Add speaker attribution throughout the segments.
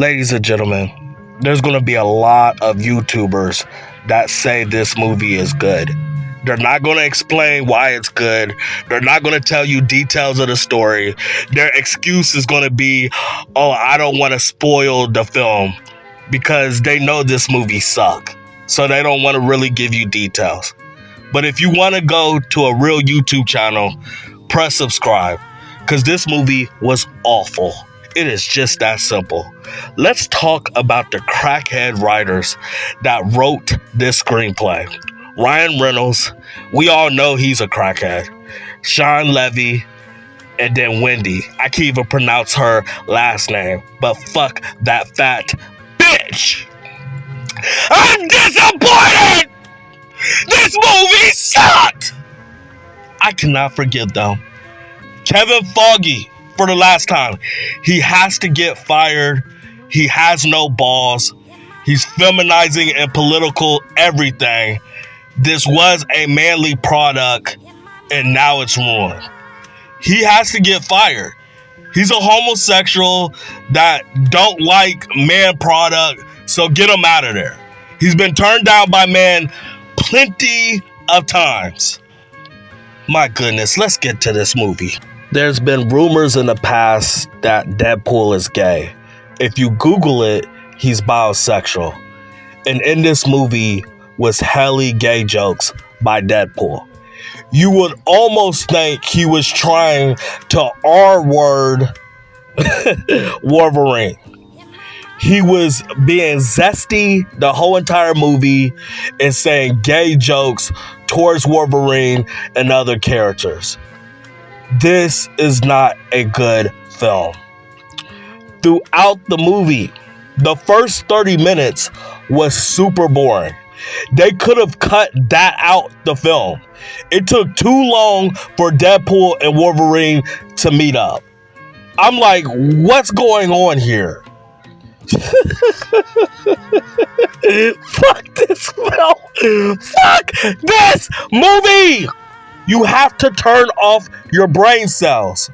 Speaker 1: Ladies and gentlemen, there's going to be a lot of YouTubers that say this movie is good. They're not going to explain why it's good. They're not going to tell you details of the story. Their excuse is going to be, oh, I don't want to spoil the film, because they know this movie sucks. So they don't want to really give you details. But if you want to go to a real YouTube channel, press subscribe, because this movie was awful. It is just that simple. Let's talk about the crackhead writers that wrote this screenplay. Ryan Reynolds, we all know he's a crackhead. Sean Levy, and then Wendy. I can't even pronounce her last name, but fuck that fat bitch. I'm disappointed! This movie sucked! I cannot forgive them. Kevin Feige, for the last time, he has to get fired. He has no balls. He's feminizing and political everything. This was a manly product, and now it's ruined. He has to get fired. He's a homosexual that don't like man product, so get him out of there. He's been turned down by men plenty of times. My goodness, let's get to this movie. There's been rumors in the past that Deadpool is gay. If you Google it, he's bisexual. And in this movie was hella gay jokes by Deadpool. You would almost think he was trying to R-word Wolverine. He was being zesty the whole entire movie and saying gay jokes towards Wolverine and other characters. This is not a good film. Throughout the movie, the first 30 minutes was super boring. They could have cut that out the film. It took too long for Deadpool and Wolverine to meet up. I'm like, what's going on here? Fuck this film. Fuck this movie. You have to turn off your brain cells.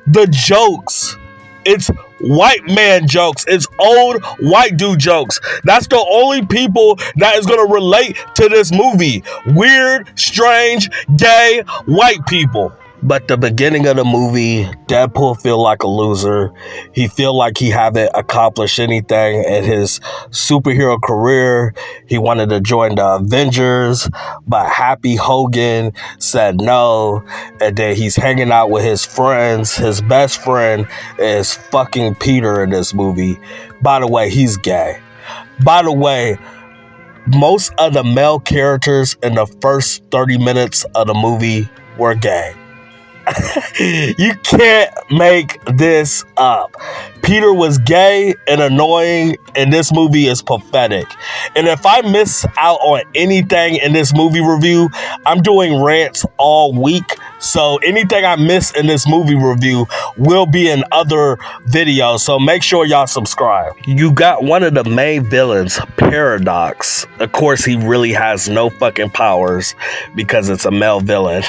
Speaker 1: The jokes, it's white man jokes. It's old white dude jokes. That's the only people that is going to relate to this movie. Weird, strange, gay, white people. But the beginning of the movie, Deadpool feel like a loser. He feel like he haven't accomplished anything in his superhero career. He wanted to join the Avengers, but Happy Hogan said no. And then he's hanging out with his friends. His best friend is fucking Peter in this movie. By the way, he's gay. By the way, most of the male characters in the first 30 minutes of the movie were gay. You can't make this up. Peter was gay and annoying, and this movie is pathetic. And if I miss out on anything in this movie review, I'm doing rants all week. So anything I miss in this movie review will be in other videos. So make sure y'all subscribe. You got one of the main villains, Paradox. Of course, he really has no fucking powers because it's a male villain.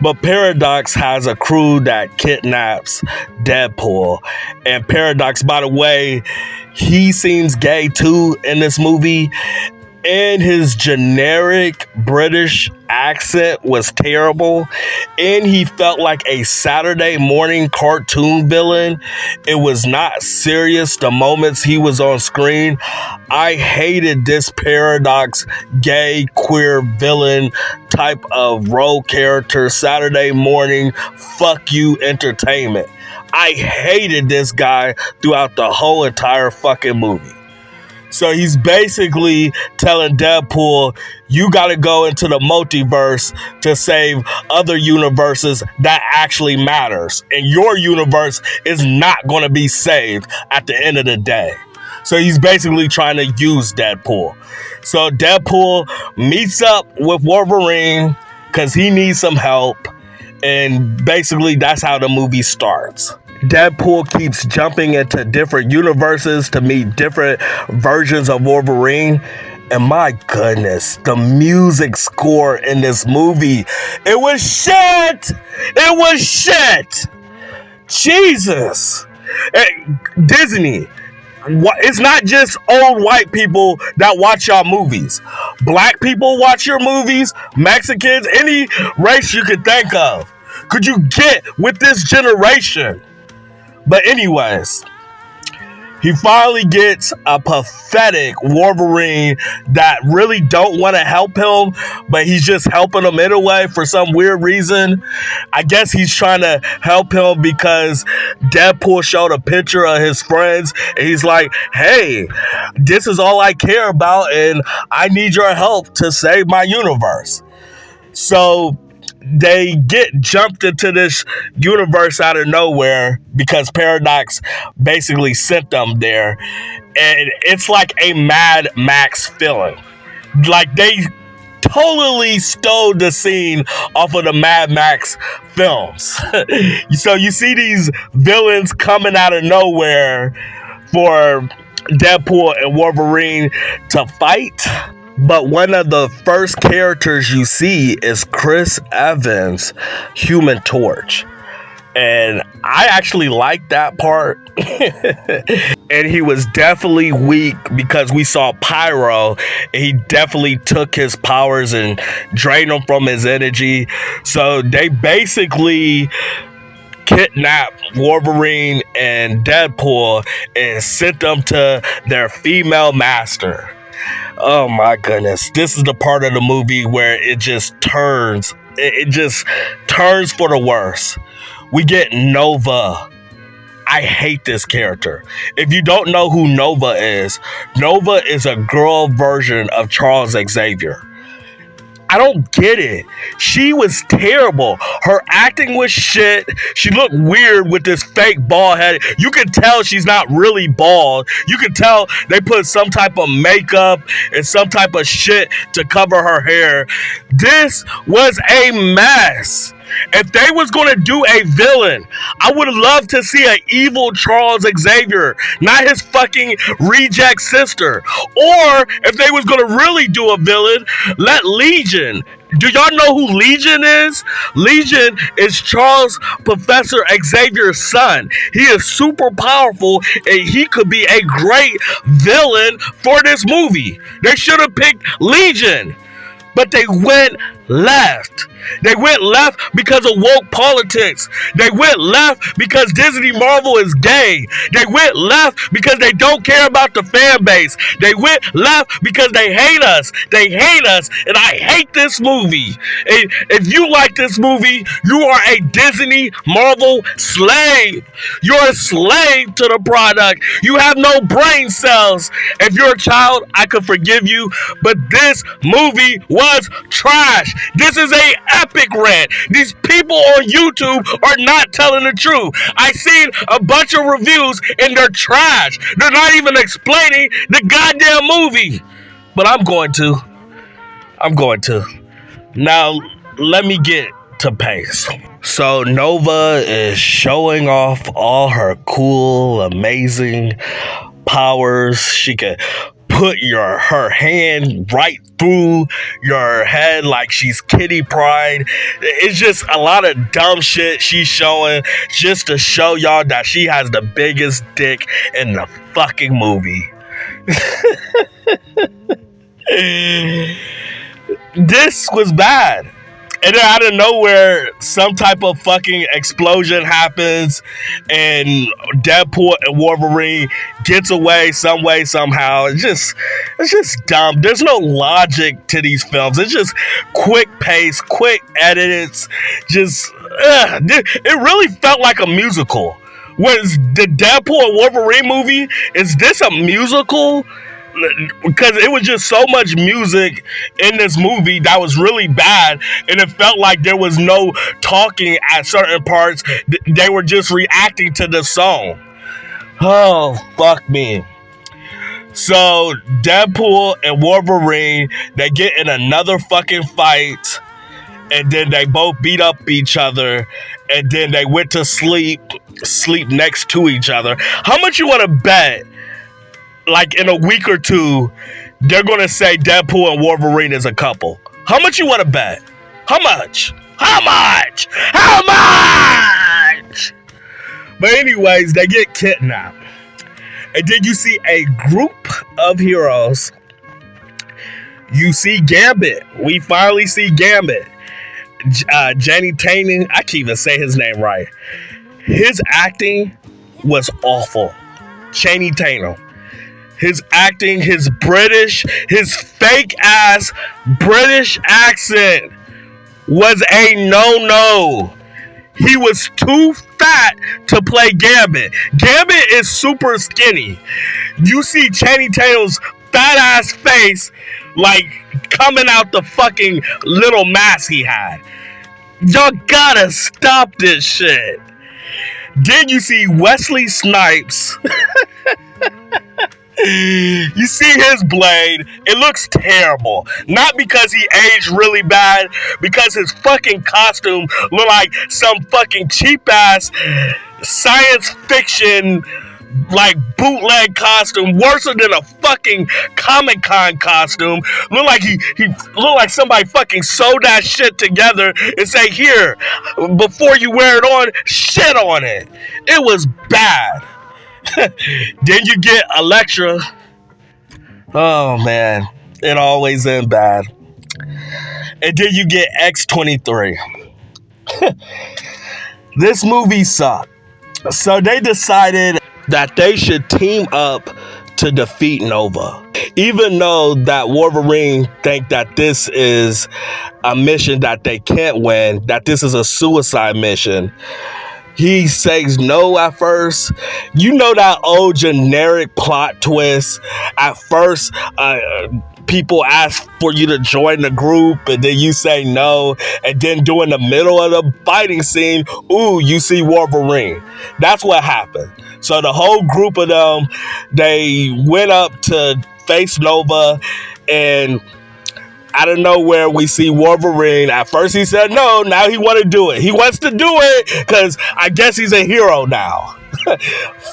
Speaker 1: But Paradox has a crew that kidnaps Deadpool. And Paradox, by the way, he seems gay too in this movie. And his generic British accent was terrible. And he felt like a Saturday morning cartoon villain. It was not serious the moments he was on screen. I hated this Paradox gay queer villain type of role character, Saturday morning fuck you entertainment. I hated this guy throughout the whole entire fucking movie. So he's basically telling Deadpool, you got to go into the multiverse to save other universes that actually matters. And your universe is not going to be saved at the end of the day. So he's basically trying to use Deadpool. So Deadpool meets up with Wolverine because he needs some help. And basically that's how the movie starts. Deadpool keeps jumping into different universes to meet different versions of Wolverine. And my goodness, the music score in this movie, it was shit! It was shit! Jesus! Disney. It's not just old white people that watch y'all movies. Black people watch your movies. Mexicans, any race you could think of. Could you get with this generation? But anyways, he finally gets a pathetic Wolverine that really don't want to help him, but he's just helping him anyway for some weird reason. I guess he's trying to help him because Deadpool showed a picture of his friends, and he's like, hey, this is all I care about, and I need your help to save my universe. So they get jumped into this universe out of nowhere because Paradox basically sent them there. And it's like a Mad Max feeling. Like they totally stole the scene off of the Mad Max films. So you see these villains coming out of nowhere for Deadpool and Wolverine to fight. But one of the first characters you see is Chris Evans' Human Torch. And I actually like that part. And he was definitely weak because we saw Pyro. And he definitely took his powers and drained them from his energy. So they basically kidnapped Wolverine and Deadpool and sent them to their female master. Oh my goodness. This is the part of the movie where it just turns. It just turns for the worse. We get Nova. I hate this character. If you don't know who Nova is a girl version of Charles Xavier. I don't get it. She was terrible. Her acting was shit. She looked weird with this fake bald head. You can tell she's not really bald. You can tell they put some type of makeup and some type of shit to cover her hair. This was a mess. If they was going to do a villain, I would love to see an evil Charles Xavier, not his fucking reject sister. Or if they was going to really do a villain, let Legion. Do y'all know who Legion is? Legion is Charles Professor Xavier's son. He is super powerful and he could be a great villain for this movie. They should have picked Legion. But they went left. They went left because of woke politics. They went left because Disney Marvel is gay. They went left because they don't care about the fan base. They went left because they hate us. They hate us, and I hate this movie. And if you like this movie, you are a Disney Marvel slave. You're a slave to the product. You have no brain cells. If you're a child, I could forgive you, but this movie was trash. This is a epic rant. These people on YouTube are not telling the truth. I seen a bunch of reviews and they're trash. They're not even explaining the goddamn movie. But I'm going to. Now, let me get to pace. So Nova is showing off all her cool, amazing powers. She can put her hand right through your head like she's Kitty Pryde. It's just a lot of dumb shit she's showing just to show y'all that she has the biggest dick in the fucking movie. This was bad. And then out of nowhere, some type of fucking explosion happens, and Deadpool and Wolverine gets away some way, somehow. It's just dumb. There's no logic to these films. It's just quick pace, quick edits. It really felt like a musical. Was the Deadpool and Wolverine movie, is this a musical? Because it was just so much music in this movie that was really bad, and it felt like there was no talking at certain parts. They were just reacting to the song. Oh, fuck me. So Deadpool and Wolverine, they get in another fucking fight, and then they both beat up each other, and then they went to sleep next to each other. How much you want to bet, like in a week or two, they're going to say Deadpool and Wolverine is a couple? How much you want to bet? How much? But anyways, they get kidnapped. And then you see a group of heroes. You see Gambit. We finally see Gambit. Johnny Tatum. I can't even say his name right. His acting was awful. Channing Tatum. His acting, his fake ass British accent was a no-no. He was too fat to play Gambit. Gambit is super skinny. You see Channing Tatum's fat ass face like coming out the fucking little mask he had. Y'all gotta stop this shit. Then you see Wesley Snipes. You see his blade. It looks terrible. Not because he aged really bad, because his fucking costume looked like some fucking cheap ass science fiction like bootleg costume, worse than a fucking Comic-Con costume. Look like he looked like somebody fucking sewed that shit together and say, here, before you wear it on, shit on it. It was bad. Then you get Elektra. Oh man, it always ends bad. And then you get X-23. This movie sucked. So they decided that they should team up to defeat Nova. Even though that Wolverine think that this is a mission that they can't win, that this is a suicide mission. He says no at first. You know that old generic plot twist. At first, people ask for you to join the group, and then you say no. And then during the middle of the fighting scene, ooh, you see Wolverine. That's what happened. So the whole group of them, they went up to face Nova, and out of nowhere, we see Wolverine. At first, he said no. Now he want to do it. He wants to do it because I guess he's a hero now.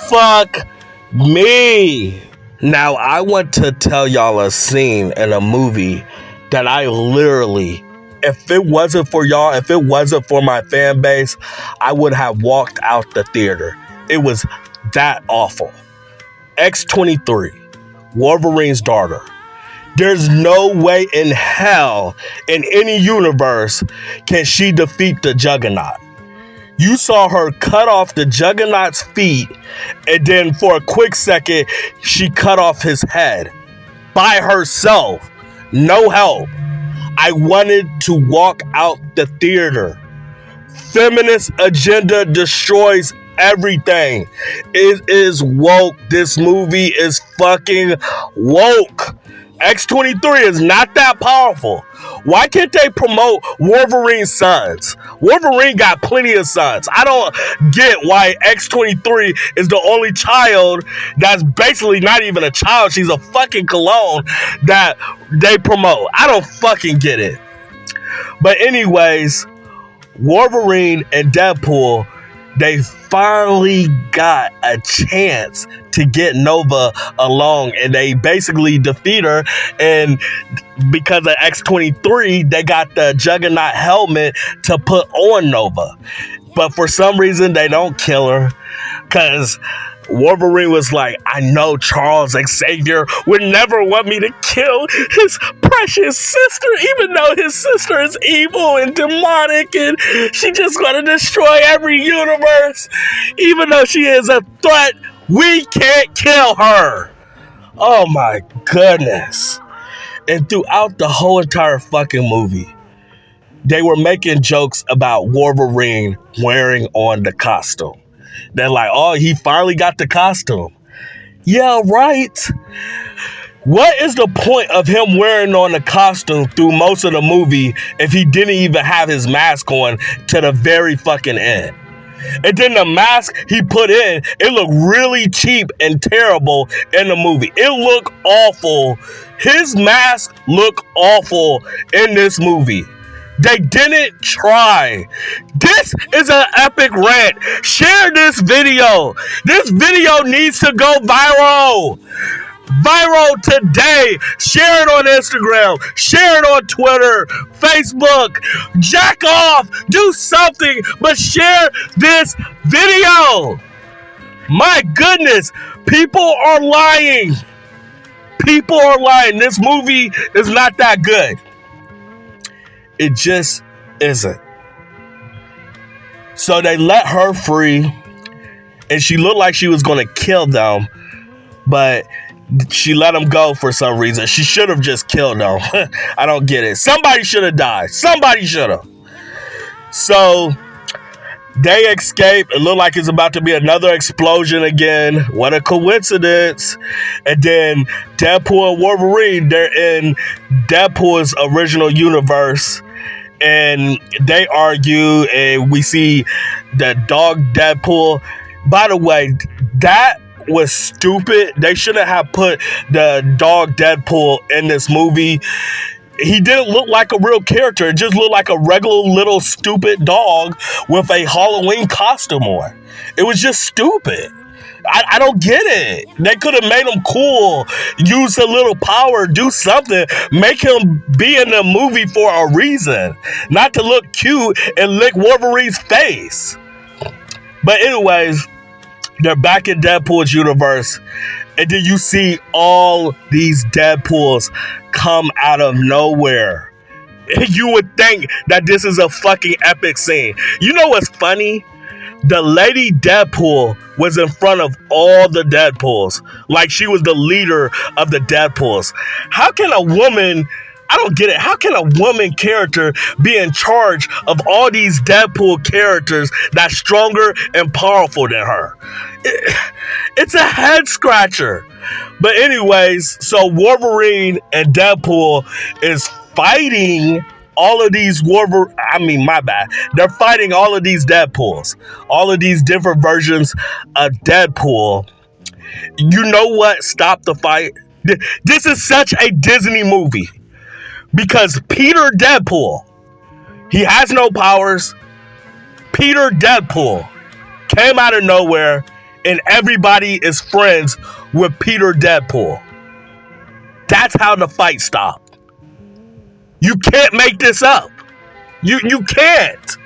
Speaker 1: Fuck me. Now, I want to tell y'all a scene in a movie that I literally, if it wasn't for y'all, if it wasn't for my fan base, I would have walked out the theater. It was that awful. X-23, Wolverine's daughter. There's no way in hell, in any universe, can she defeat the Juggernaut. You saw her cut off the Juggernaut's feet, and then for a quick second, she cut off his head. By herself. No help. I wanted to walk out the theater. Feminist agenda destroys everything. It is woke. This movie is fucking woke. X-23 is not that powerful. Why can't they promote Wolverine's sons? Wolverine got plenty of sons. I don't get why X-23 is the only child that's basically not even a child. She's a fucking clone that they promote. I don't fucking get it. But anyways, Wolverine and Deadpool, they finally got a chance to get Nova along, and they basically defeat her. And because of X-23, they got the Juggernaut helmet to put on Nova. But for some reason, they don't kill her, because Wolverine was like, I know Charles Xavier would never want me to kill his precious sister, even though his sister is evil and demonic and she just gonna destroy every universe. Even though she is a threat, we can't kill her. Oh my goodness. And throughout the whole entire fucking movie, they were making jokes about Wolverine wearing on the costume. They're like, oh, he finally got the costume. Yeah, right. What is the point of him wearing on the costume through most of the movie if he didn't even have his mask on to the very fucking end? And then the mask he put in, it looked really cheap and terrible in the movie. It looked awful. His mask looked awful in this movie. They didn't try. This is an epic rant. Share this video. This video needs to go viral. Viral today. Share it on Instagram. Share it on Twitter, Facebook. Jack off. Do something, but share this video. My goodness, people are lying. People are lying. This movie is not that good. It just isn't. So they let her free, and she looked like she was going to kill them, but she let them go for some reason. She should have just killed them. I don't get it. Somebody should have died. Somebody should have. So they escape. It looked like it's about to be another explosion again. What a coincidence. And then Deadpool and Wolverine, they're in Deadpool's original universe. And they argue, and we see the dog Deadpool. By the way, that was stupid. They shouldn't have put the dog Deadpool in this movie. He didn't look like a real character. It just looked like a regular little stupid dog with a Halloween costume on. It was just stupid. I don't get it. They could have made him cool, use a little power, do something, make him be in the movie for a reason, not to look cute and lick Wolverine's face. But anyways, they're back in Deadpool's universe, and then you see all these Deadpools come out of nowhere. You would think that this is a fucking epic scene. You know what's funny? The lady Deadpool was in front of all the Deadpools. Like she was the leader of the Deadpools. How can a woman... I don't get it. How can a woman character be in charge of all these Deadpool characters that's stronger and powerful than her? It's a head scratcher. But anyways, so Wolverine and Deadpool is fighting all of these They're fighting all of these Deadpools. All of these different versions of Deadpool. You know what stopped the fight? This is such a Disney movie. Because Peter Deadpool, he has no powers. Peter Deadpool came out of nowhere, and everybody is friends with Peter Deadpool. That's how the fight stopped. You can't make this up. You can't.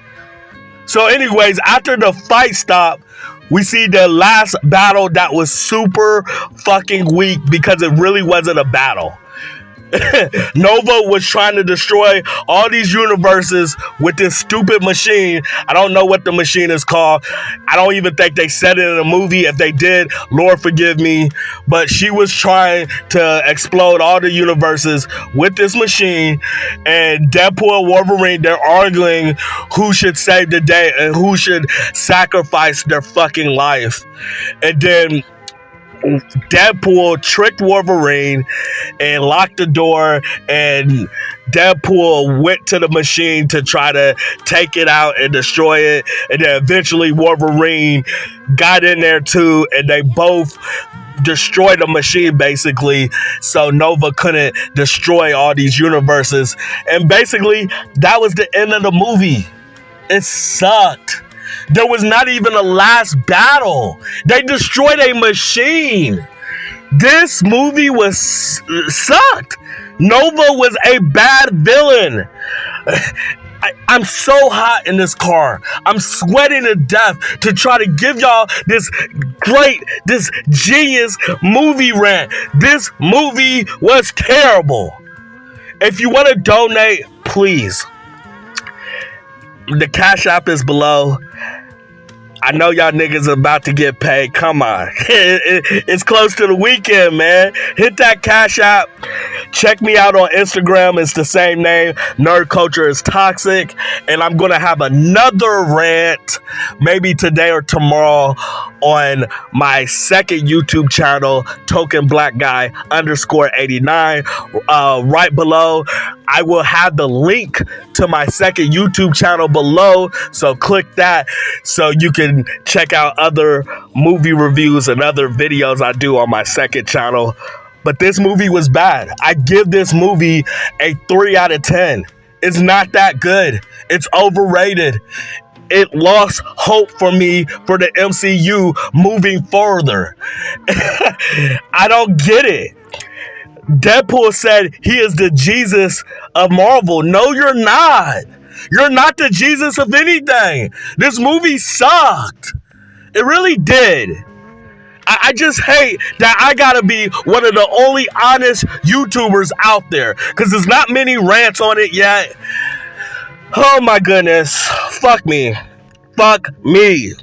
Speaker 1: So anyways, after the fight stopped, we see the last battle that was super fucking weak because it really wasn't a battle. Nova was trying to destroy all these universes with this stupid machine. I don't know what the machine is called. I don't even think they said it in the movie. If they did, Lord forgive me. But she was trying to explode all the universes with this machine. And Deadpool and Wolverine, they're arguing who should save the day and who should sacrifice their fucking life. And then Deadpool tricked Wolverine and locked the door, and Deadpool went to the machine to try to take it out and destroy it, and then eventually Wolverine got in there too, and they both destroyed the machine basically, so Nova couldn't destroy all these universes. And basically that was the end of the movie. It sucked. There was not even a last battle. They destroyed a machine. This movie sucked. Nova was a bad villain. I'm so hot in this car. I'm sweating to death to try to give y'all this genius movie rant. This movie was terrible. If you want to donate, please. The Cash App is below. I know y'all niggas are about to get paid. Come on. It's close to the weekend, man. Hit that Cash App. Check me out on Instagram. It's the same name. Nerd Culture is Toxic. And I'm going to have another rant, maybe today or tomorrow, on my second YouTube channel, Token Black Guy _89. Right below, I will have the link to my second YouTube channel below. So click that so you can check out other movie reviews and other videos I do on my second channel. But this movie was bad. I give this movie a 3 out of 10. It's not that good. It's overrated. It lost hope for me for the MCU moving further. I don't get it. Deadpool said he is the Jesus of Marvel. No, you're not. You're not the Jesus of anything. This movie sucked. It really did. I just hate that I gotta be one of the only honest YouTubers out there because there's not many rants on it yet. Oh my goodness. Fuck me. Fuck me.